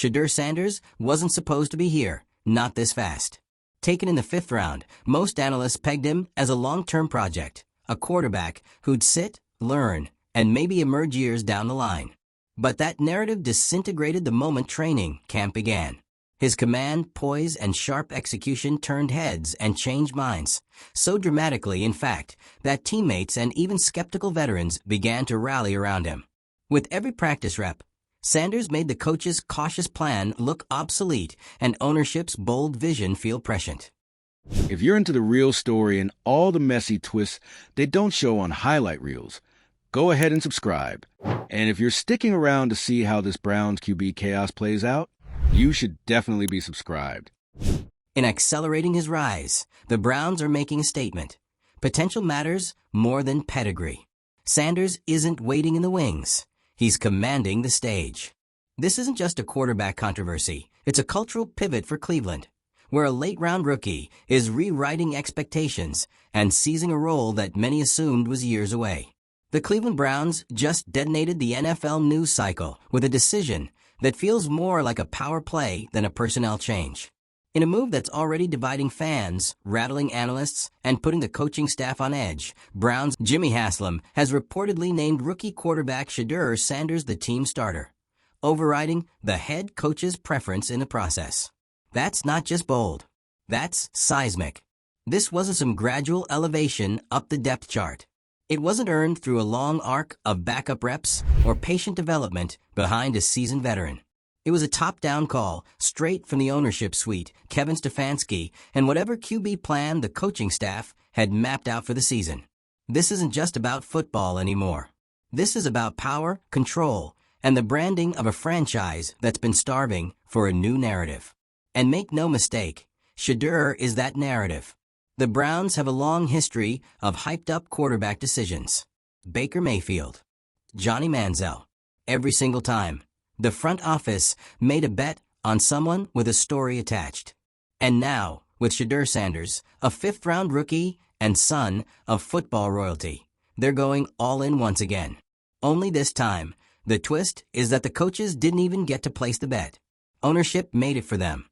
Shedeur Sanders wasn't supposed to be here, not this fast. Taken in the 5th round, most analysts pegged him as a long-term project, a quarterback who'd sit, learn, and maybe emerge years down the line. But that narrative disintegrated the moment training camp began. His command, poise, and sharp execution turned heads and changed minds, so dramatically, in fact, that teammates and even skeptical veterans began to rally around him. With every practice rep, Sanders made the coach's cautious plan look obsolete and ownership's bold vision feel prescient. If you're into the real story and all the messy twists they don't show on highlight reels, go ahead and subscribe. And if you're sticking around to see how this Browns QB chaos plays out, you should definitely be subscribed. In accelerating his rise, the Browns are making a statement. Potential matters more than pedigree. Sanders isn't waiting in the wings. He's commanding the stage. This isn't just a quarterback controversy. It's a cultural pivot for Cleveland, where a late-round rookie is rewriting expectations and seizing a role that many assumed was years away. The Cleveland Browns just detonated the NFL news cycle with a decision that feels more like a power play than a personnel change. In a move that's already dividing fans, rattling analysts, and putting the coaching staff on edge, Browns' Jimmy Haslam has reportedly named rookie quarterback Shedeur Sanders the team starter, overriding the head coach's preference in the process. That's not just bold. That's seismic. This wasn't some gradual elevation up the depth chart. It wasn't earned through a long arc of backup reps or patient development behind a seasoned veteran. It was a top-down call, straight from the ownership suite, Kevin Stefanski, and whatever QB plan the coaching staff had mapped out for the season. This isn't just about football anymore. This is about power, control, and the branding of a franchise that's been starving for a new narrative. And make no mistake, Shedeur is that narrative. The Browns have a long history of hyped-up quarterback decisions. Baker Mayfield, Johnny Manziel. Every single time, the front office made a bet on someone with a story attached. And now, with Shedeur Sanders, a 5th-round rookie and son of football royalty, they're going all in once again. Only this time, the twist is that the coaches didn't even get to place the bet. Ownership made it for them.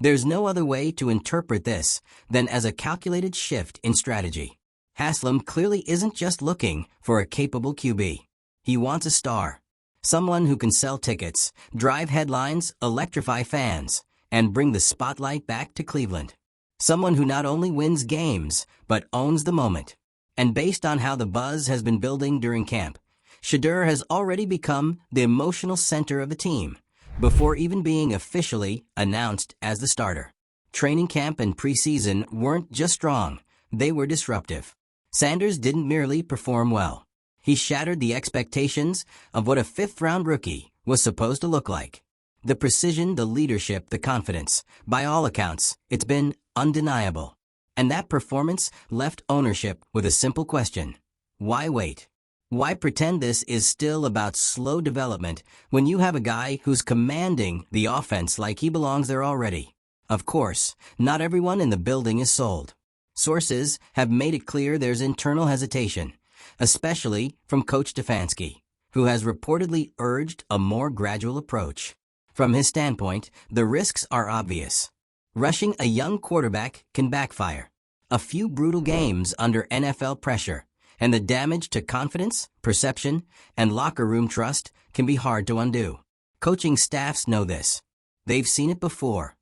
There's no other way to interpret this than as a calculated shift in strategy. Haslam clearly isn't just looking for a capable QB. He wants a star. Someone who can sell tickets, drive headlines, electrify fans, and bring the spotlight back to Cleveland. Someone who not only wins games, but owns the moment. And based on how the buzz has been building during camp, Shedeur has already become the emotional center of the team, before even being officially announced as the starter. Training camp and preseason weren't just strong, they were disruptive. Sanders didn't merely perform well. He shattered the expectations of what a 5th-round rookie was supposed to look like. The precision, the leadership, the confidence. By all accounts, it's been undeniable. And that performance left ownership with a simple question. Why wait? Why pretend this is still about slow development when you have a guy who's commanding the offense like he belongs there already? Of course, not everyone in the building is sold. Sources have made it clear there's internal hesitation, especially from Coach Stefanski, who has reportedly urged a more gradual approach. From his standpoint, the risks are obvious. Rushing a young quarterback can backfire. A few brutal games under NFL pressure, and the damage to confidence, perception, and locker room trust can be hard to undo. Coaching staffs know this. They've seen it before.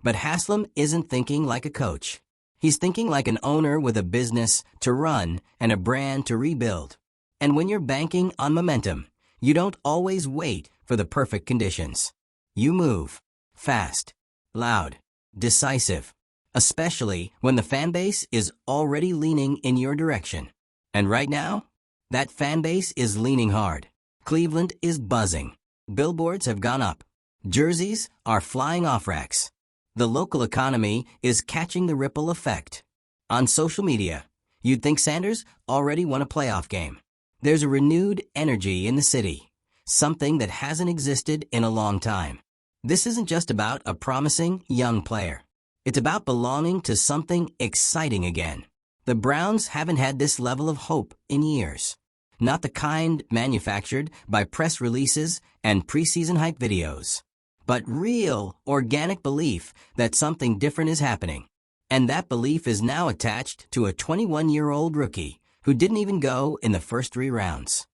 But Haslam isn't thinking like a coach. He's thinking like an owner with a business to run and a brand to rebuild. And when you're banking on momentum, you don't always wait for the perfect conditions. You move. Fast. Loud. Decisive. Especially when the fan base is already leaning in your direction. And right now, that fan base is leaning hard. Cleveland is buzzing. Billboards have gone up. Jerseys are flying off racks. The local economy is catching the ripple effect. On social media, you'd think Sanders already won a playoff game. There's a renewed energy in the city, something that hasn't existed in a long time. This isn't just about a promising young player. It's about belonging to something exciting again. The Browns haven't had this level of hope in years. Not the kind manufactured by press releases and preseason hype videos, but real, organic belief that something different is happening. And that belief is now attached to a 21-year-old rookie who didn't even go in the first 3 rounds.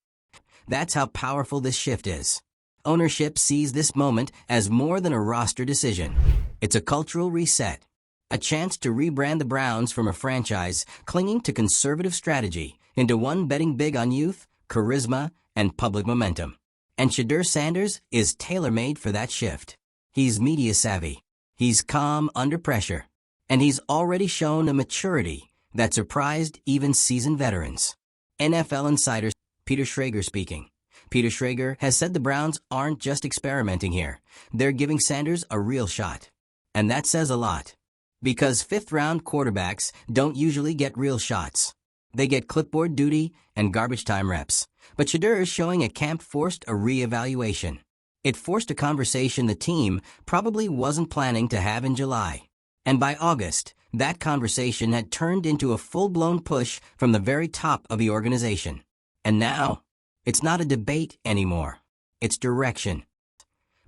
That's how powerful this shift is. Ownership sees this moment as more than a roster decision. It's a cultural reset, a chance to rebrand the Browns from a franchise clinging to conservative strategy into one betting big on youth, charisma, and public momentum. And Shedeur Sanders is tailor-made for that shift. He's media savvy. He's calm under pressure. And he's already shown a maturity that surprised even seasoned veterans. NFL insider Peter Schrager speaking. Peter Schrager has said the Browns aren't just experimenting here. They're giving Sanders a real shot. And that says a lot. Because 5th-round quarterbacks don't usually get real shots. They get clipboard duty and garbage time reps. But Shedeur is showing a camp forced a re-evaluation. It forced a conversation the team probably wasn't planning to have in July. And by August, that conversation had turned into a full-blown push from the very top of the organization. And now, it's not a debate anymore. It's direction.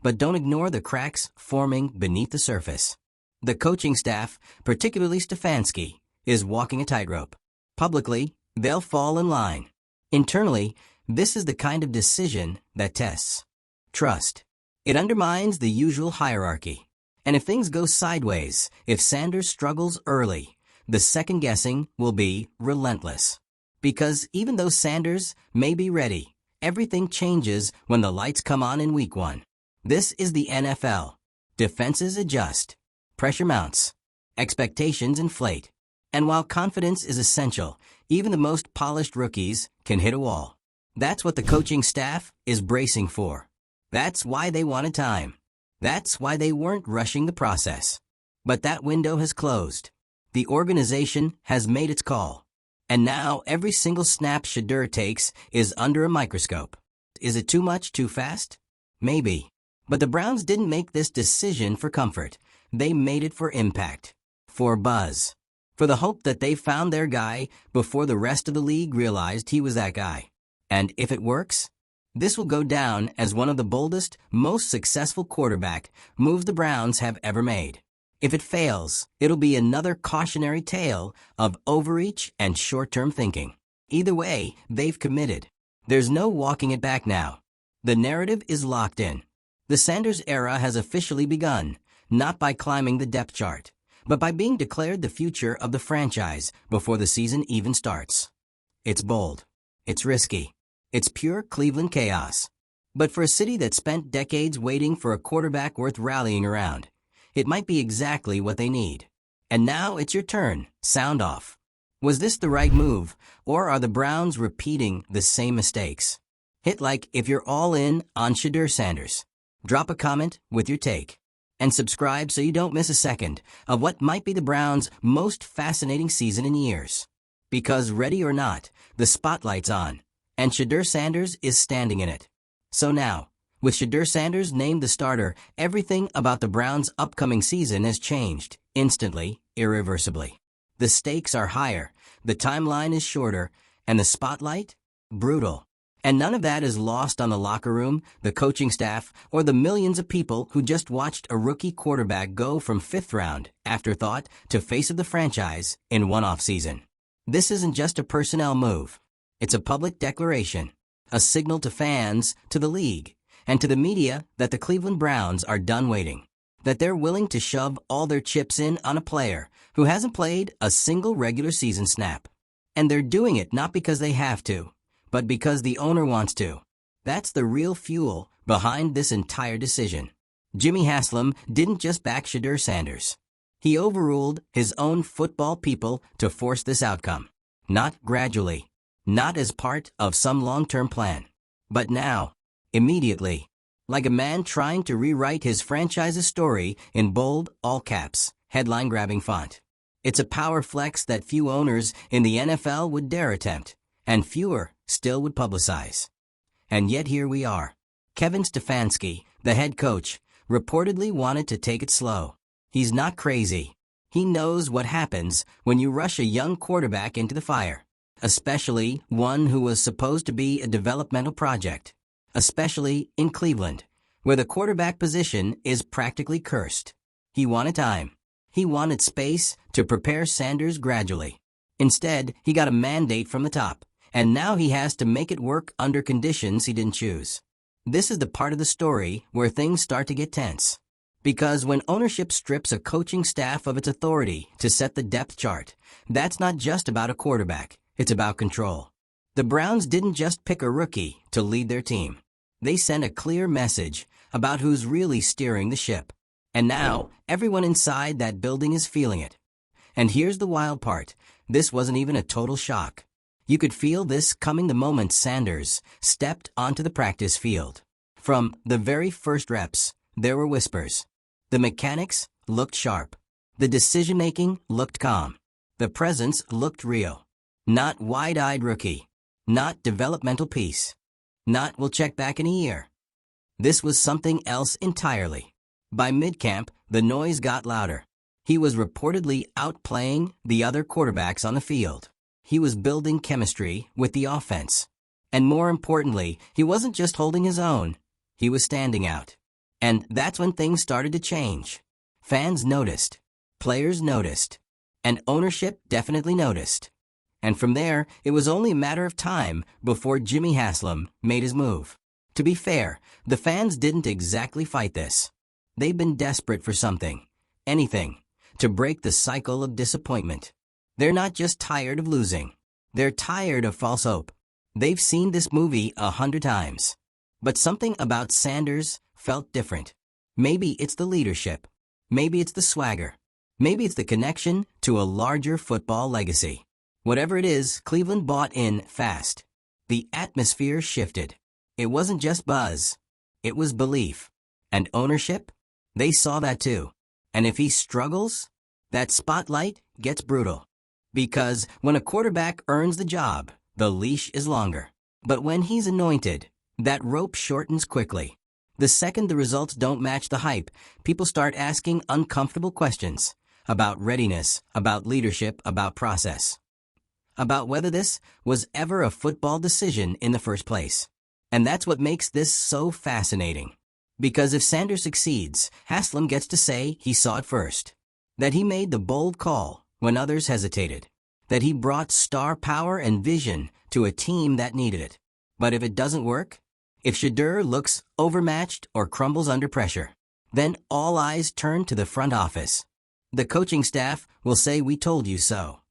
But don't ignore the cracks forming beneath the surface. The coaching staff, particularly Stefanski, is walking a tightrope. Publicly, they'll fall in line. Internally, this is the kind of decision that tests trust. It undermines the usual hierarchy. And if things go sideways, if Sanders struggles early, the second-guessing will be relentless. Because even though Sanders may be ready, everything changes when the lights come on in Week 1. This is the NFL. Defenses adjust. Pressure mounts. Expectations inflate. And while confidence is essential, even the most polished rookies can hit a wall. That's what the coaching staff is bracing for. That's why they wanted time. That's why they weren't rushing the process. But that window has closed. The organization has made its call. And now every single snap Shedeur takes is under a microscope. Is it too much, too fast? Maybe. But the Browns didn't make this decision for comfort. They made it for impact. For buzz. For the hope that they found their guy before the rest of the league realized he was that guy. And if it works, this will go down as one of the boldest, most successful quarterback moves the Browns have ever made. If it fails, it'll be another cautionary tale of overreach and short-term thinking. Either way, they've committed. There's no walking it back now. The narrative is locked in. The Sanders era has officially begun, not by climbing the depth chart, but by being declared the future of the franchise before the season even starts. It's bold. It's risky. It's pure Cleveland chaos. But for a city that spent decades waiting for a quarterback worth rallying around, it might be exactly what they need. And now it's your turn. Sound off. Was this the right move, or are the Browns repeating the same mistakes? Hit like if you're all in on Shedeur Sanders. Drop a comment with your take. And subscribe so you don't miss a second of what might be the Browns' most fascinating season in years. Because ready or not, the spotlight's on, and Shedeur Sanders is standing in it. So now, with Shedeur Sanders named the starter, everything about the Browns' upcoming season has changed, instantly, irreversibly. The stakes are higher, the timeline is shorter, and the spotlight? Brutal. And none of that is lost on the locker room, the coaching staff, or the millions of people who just watched a rookie quarterback go from 5th-round afterthought to face of the franchise in one offseason. This isn't just a personnel move. It's a public declaration, a signal to fans, to the league, and to the media that the Cleveland Browns are done waiting, that they're willing to shove all their chips in on a player who hasn't played a single regular season snap. And they're doing it not because they have to, but because the owner wants to. That's the real fuel behind this entire decision. Jimmy Haslam didn't just back Shedeur Sanders. He overruled his own football people to force this outcome. Not gradually, not as part of some long-term plan, but now, immediately, like a man trying to rewrite his franchise's story in bold, all-caps, headline-grabbing font. It's a power flex that few owners in the NFL would dare attempt, and fewer still would publicize. And yet here we are. Kevin Stefanski, the head coach, reportedly wanted to take it slow. He's not crazy. He knows what happens when you rush a young quarterback into the fire, especially one who was supposed to be a developmental project, especially in Cleveland, where the quarterback position is practically cursed. He wanted time. He wanted space to prepare Sanders gradually. Instead, he got a mandate from the top, and now he has to make it work under conditions he didn't choose. This is the part of the story where things start to get tense. Because when ownership strips a coaching staff of its authority to set the depth chart, that's not just about a quarterback, it's about control. The Browns didn't just pick a rookie to lead their team. They sent a clear message about who's really steering the ship. And now, everyone inside that building is feeling it. And here's the wild part. This wasn't even a total shock. You could feel this coming the moment Sanders stepped onto the practice field. From the very first reps, there were whispers. The mechanics looked sharp. The decision-making looked calm. The presence looked real. Not wide-eyed rookie. Not developmental piece. Not we'll check back in a year. This was something else entirely. By mid-camp, the noise got louder. He was reportedly outplaying the other quarterbacks on the field. He was building chemistry with the offense. And more importantly, he wasn't just holding his own. He was standing out. And that's when things started to change. Fans noticed. Players noticed. And ownership definitely noticed. And from there, it was only a matter of time before Jimmy Haslam made his move. To be fair, the fans didn't exactly fight this. They've been desperate for something, anything, to break the cycle of disappointment. They're not just tired of losing. They're tired of false hope. They've seen this movie 100 times. But something about Sanders felt different. Maybe it's the leadership. Maybe it's the swagger. Maybe it's the connection to a larger football legacy. Whatever it is, Cleveland bought in fast. The atmosphere shifted. It wasn't just buzz. It was belief. And ownership? They saw that too. And if he struggles, that spotlight gets brutal. Because when a quarterback earns the job, the leash is longer. But when he's anointed, that rope shortens quickly. The second the results don't match the hype, people start asking uncomfortable questions about readiness, about leadership, about process, about whether this was ever a football decision in the first place. And that's what makes this so fascinating. Because if Sanders succeeds, Haslam gets to say he saw it first. That he made the bold call when others hesitated. That he brought star power and vision to a team that needed it. But if it doesn't work, if Shedeur looks overmatched or crumbles under pressure, then all eyes turn to the front office. The coaching staff will say we told you so.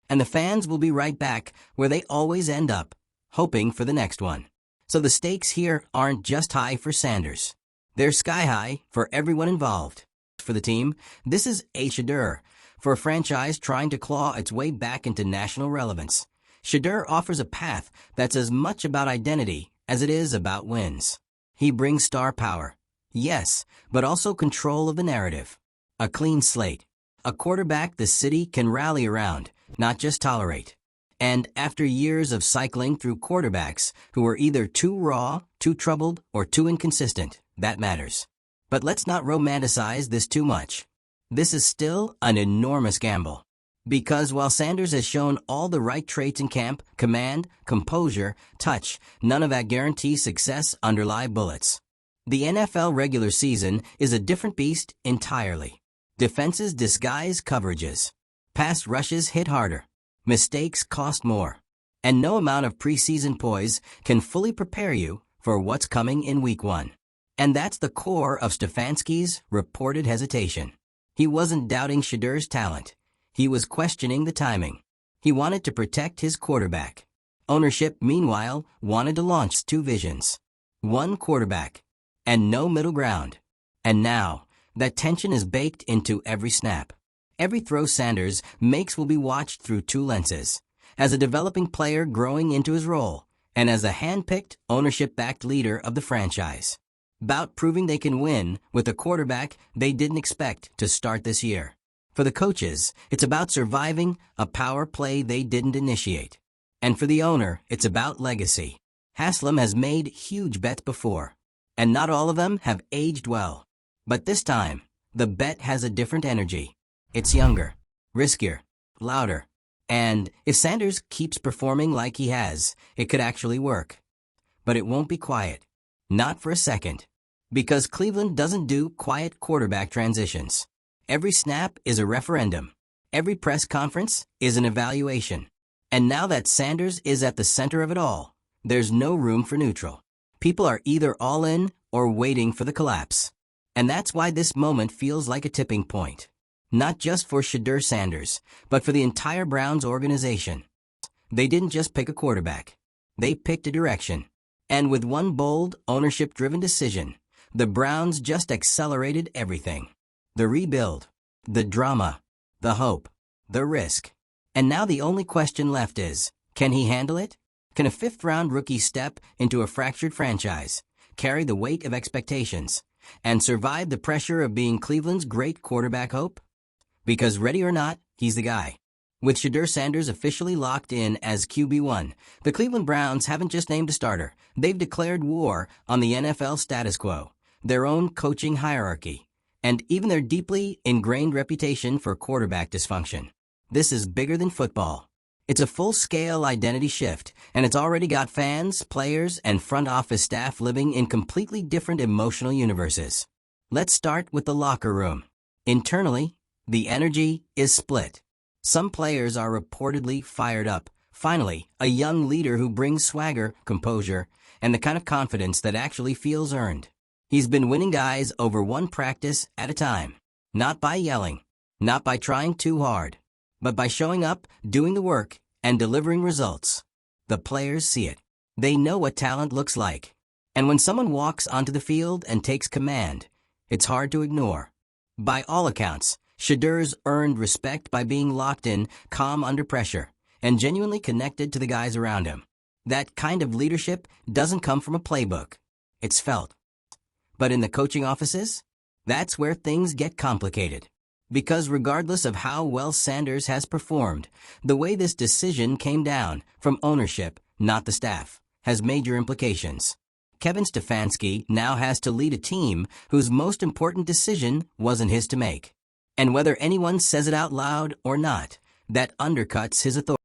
And the fans will be right back where they always end up, hoping for the next one. So the stakes here aren't just high for Sanders. They're sky high for everyone involved. For the team, this is a Shedeur. For a franchise trying to claw its way back into national relevance, Shedeur offers a path that's as much about identity as it is about wins. He brings star power, yes, but also control of the narrative. A clean slate. A quarterback the city can rally around, not just tolerate. And after years of cycling through quarterbacks who were either too raw, too troubled, or too inconsistent, that matters. But let's not romanticize this too much. This is still an enormous gamble. Because while Sanders has shown all the right traits in camp, command, composure, touch, none of that guarantees success under live bullets. The NFL regular season is a different beast entirely. Defenses disguise coverages. Pass rushes hit harder. Mistakes cost more. And no amount of preseason poise can fully prepare you for what's coming in week 1. And that's the core of Stefanski's reported hesitation. He wasn't doubting Shedeur's talent. He was questioning the timing. He wanted to protect his quarterback. Ownership, meanwhile, wanted to launch 2 visions. One quarterback, and no middle ground. And now, that tension is baked into every snap. Every throw Sanders makes will be watched through 2 lenses. As a developing player growing into his role, and as a hand-picked, ownership-backed leader of the franchise. About proving they can win with a quarterback they didn't expect to start this year. For the coaches, it's about surviving a power play they didn't initiate. And for the owner, it's about legacy. Haslam has made huge bets before, and not all of them have aged well. But this time, the bet has a different energy. It's younger, riskier, louder. And if Sanders keeps performing like he has, it could actually work. But it won't be quiet. Not for a second. Because Cleveland doesn't do quiet quarterback transitions. Every snap is a referendum. Every press conference is an evaluation. And now that Sanders is at the center of it all, there's no room for neutral. People are either all in or waiting for the collapse. And that's why this moment feels like a tipping point. Not just for Shedeur Sanders, but for the entire Browns organization. They didn't just pick a quarterback. They picked a direction. And with one bold, ownership-driven decision, the Browns just accelerated everything. The rebuild, the drama, the hope, the risk. And now the only question left is, can he handle it? Can a fifth-round rookie step into a fractured franchise, carry the weight of expectations, and survive the pressure of being Cleveland's great quarterback hope? Because ready or not, he's the guy. With Shedeur Sanders officially locked in as QB1, the Cleveland Browns haven't just named a starter, they've declared war on the NFL status quo, their own coaching hierarchy, and even their deeply ingrained reputation for quarterback dysfunction. This is bigger than football. It's a full-scale identity shift, and it's already got fans, players, and front office staff living in completely different emotional universes. Let's start with the locker room. Internally, the energy is split. Some players are reportedly fired up. Finally, a young leader who brings swagger, composure, and the kind of confidence that actually feels earned. He's been winning guys over one practice at a time. Not by yelling, not by trying too hard, but by showing up, doing the work, and delivering results. The players see it. They know what talent looks like. And when someone walks onto the field and takes command, it's hard to ignore. By all accounts, Shedeur's earned respect by being locked in, calm under pressure, and genuinely connected to the guys around him. That kind of leadership doesn't come from a playbook. It's felt. But in the coaching offices, that's where things get complicated. Because regardless of how well Sanders has performed, the way this decision came down from ownership, not the staff, has major implications. Kevin Stefanski now has to lead a team whose most important decision wasn't his to make. And whether anyone says it out loud or not, that undercuts his authority.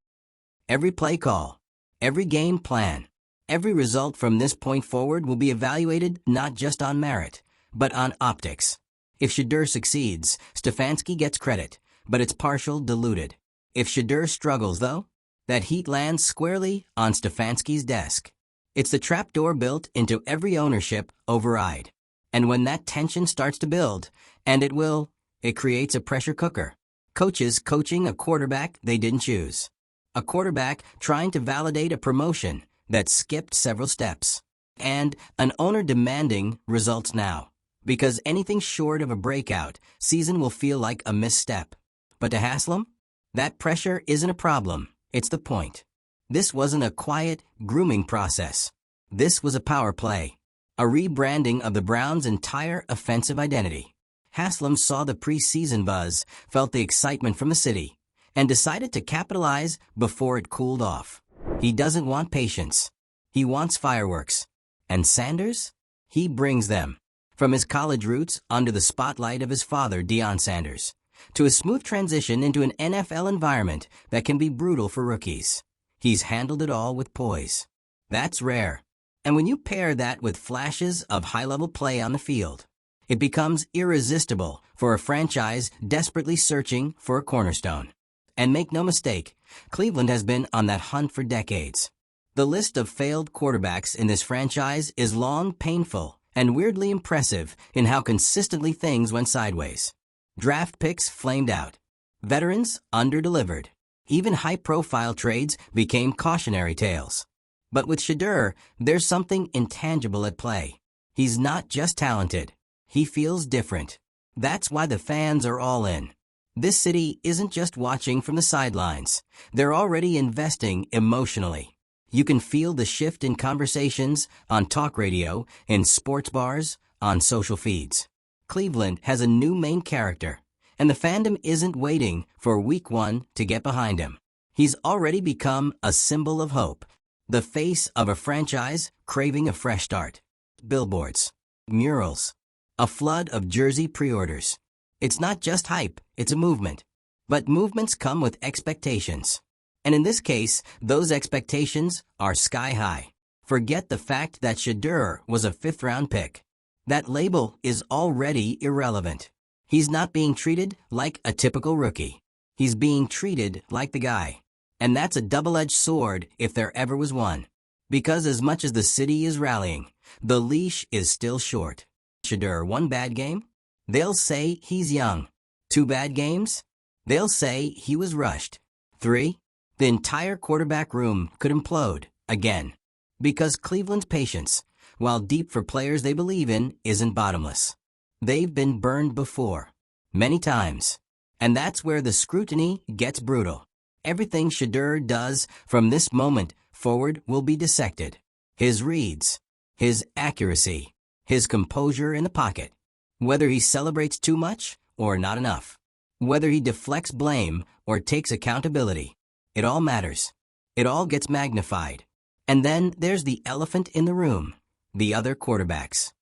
Every play call, every game plan, every result from this point forward will be evaluated not just on merit, but on optics. If Shedeur succeeds, Stefanski gets credit, but it's partial diluted. If Shedeur struggles, though, that heat lands squarely on Stefanski's desk. It's the trapdoor built into every ownership override. And when that tension starts to build, and it will, it creates a pressure cooker. Coaches coaching a quarterback they didn't choose. A quarterback trying to validate a promotion that skipped several steps. And an owner demanding results now. Because anything short of a breakout season will feel like a misstep. But to Haslam, that pressure isn't a problem, it's the point. This wasn't a quiet, grooming process. This was a power play. A rebranding of the Browns' entire offensive identity. Haslam saw the preseason buzz, felt the excitement from the city, and decided to capitalize before it cooled off. He doesn't want patience. He wants fireworks. And Sanders? He brings them. From his college roots under the spotlight of his father, Deion Sanders, to a smooth transition into an NFL environment that can be brutal for rookies. He's handled it all with poise. That's rare. And when you pair that with flashes of high-level play on the field, it becomes irresistible for a franchise desperately searching for a cornerstone. And make no mistake, Cleveland has been on that hunt for decades. The list of failed quarterbacks in this franchise is long, painful, and weirdly impressive in how consistently things went sideways. Draft picks flamed out. Veterans underdelivered. Even high-profile trades became cautionary tales. But with Shedeur, there's something intangible at play. He's not just talented. He feels different. That's why the fans are all in. This city isn't just watching from the sidelines. They're already investing emotionally. You can feel the shift in conversations on talk radio, in sports bars, on social feeds. Cleveland has a new main character, and the fandom isn't waiting for week one to get behind him. He's already become a symbol of hope, the face of a franchise craving a fresh start. Billboards, murals, a flood of jersey pre-orders. It's not just hype, it's a movement. But movements come with expectations. And in this case, those expectations are sky high. Forget the fact that Shedeur was a fifth-round pick. That label is already irrelevant. He's not being treated like a typical rookie. He's being treated like the guy. And that's a double-edged sword if there ever was one. Because as much as the city is rallying, the leash is still short. Shedeur, one bad game? They'll say he's young. 2 bad games? They'll say he was rushed. 3? The entire quarterback room could implode, again. Because Cleveland's patience, while deep for players they believe in, isn't bottomless. They've been burned before. Many times. And that's where the scrutiny gets brutal. Everything Shedeur does from this moment forward will be dissected. His reads, his accuracy, his composure in the pocket. Whether he celebrates too much or not enough. Whether he deflects blame or takes accountability. It all matters. It all gets magnified. And then there's the elephant in the room, the other quarterbacks.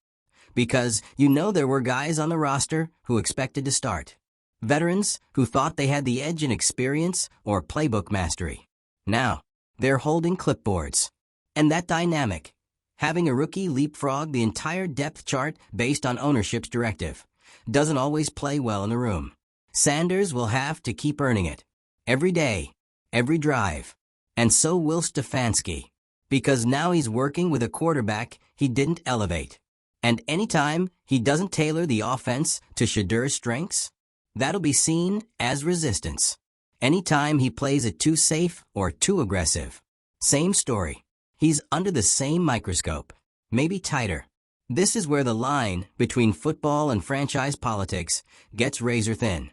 Because you know there were guys on the roster who expected to start. Veterans who thought they had the edge in experience or playbook mastery. Now, they're holding clipboards. And that dynamic, having a rookie leapfrog the entire depth chart based on ownership's directive, doesn't always play well in the room. Sanders will have to keep earning it. Every day, every drive. And so will Stefanski. Because now he's working with a quarterback he didn't elevate. And anytime he doesn't tailor the offense to Shedeur's strengths, that'll be seen as resistance. Anytime he plays it too safe or too aggressive, same story. He's under the same microscope, maybe tighter. This is where the line between football and franchise politics gets razor thin.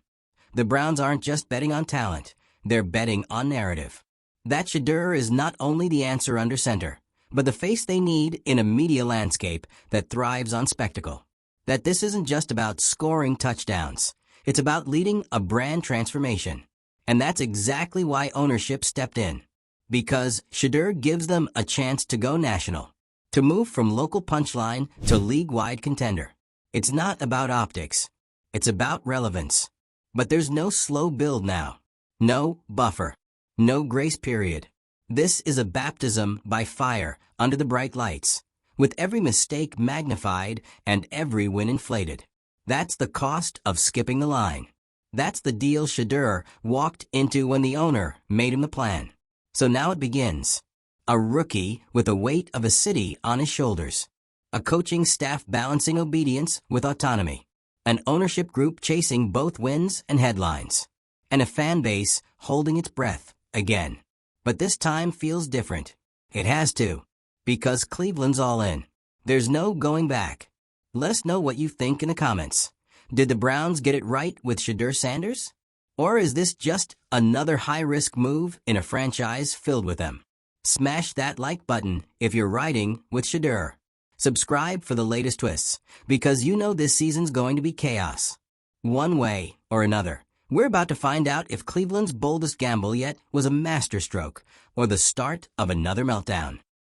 The Browns aren't just betting on talent, they're betting on narrative. That Shedeur is not only the answer under center, but the face they need in a media landscape that thrives on spectacle. That this isn't just about scoring touchdowns. It's about leading a brand transformation. And that's exactly why ownership stepped in. Because Shedeur gives them a chance to go national. To move from local punchline to league-wide contender. It's not about optics. It's about relevance. But there's no slow build now. No buffer. No grace period. This is a baptism by fire under the bright lights, with every mistake magnified and every win inflated. That's the cost of skipping the line. That's the deal Shedeur walked into when the owner made him the plan. So now it begins. A rookie with the weight of a city on his shoulders. A coaching staff balancing obedience with autonomy. An ownership group chasing both wins and headlines. And a fan base holding its breath again. But this time feels different. It has to. Because Cleveland's all in. There's no going back. Let us know what you think in the comments. Did the Browns get it right with Shedeur Sanders? Or is this just another high-risk move in a franchise filled with them? Smash that like button if you're riding with Shedeur. Subscribe for the latest twists, because you know this season's going to be chaos. One way or another. We're about to find out if Cleveland's boldest gamble yet was a masterstroke or the start of another meltdown.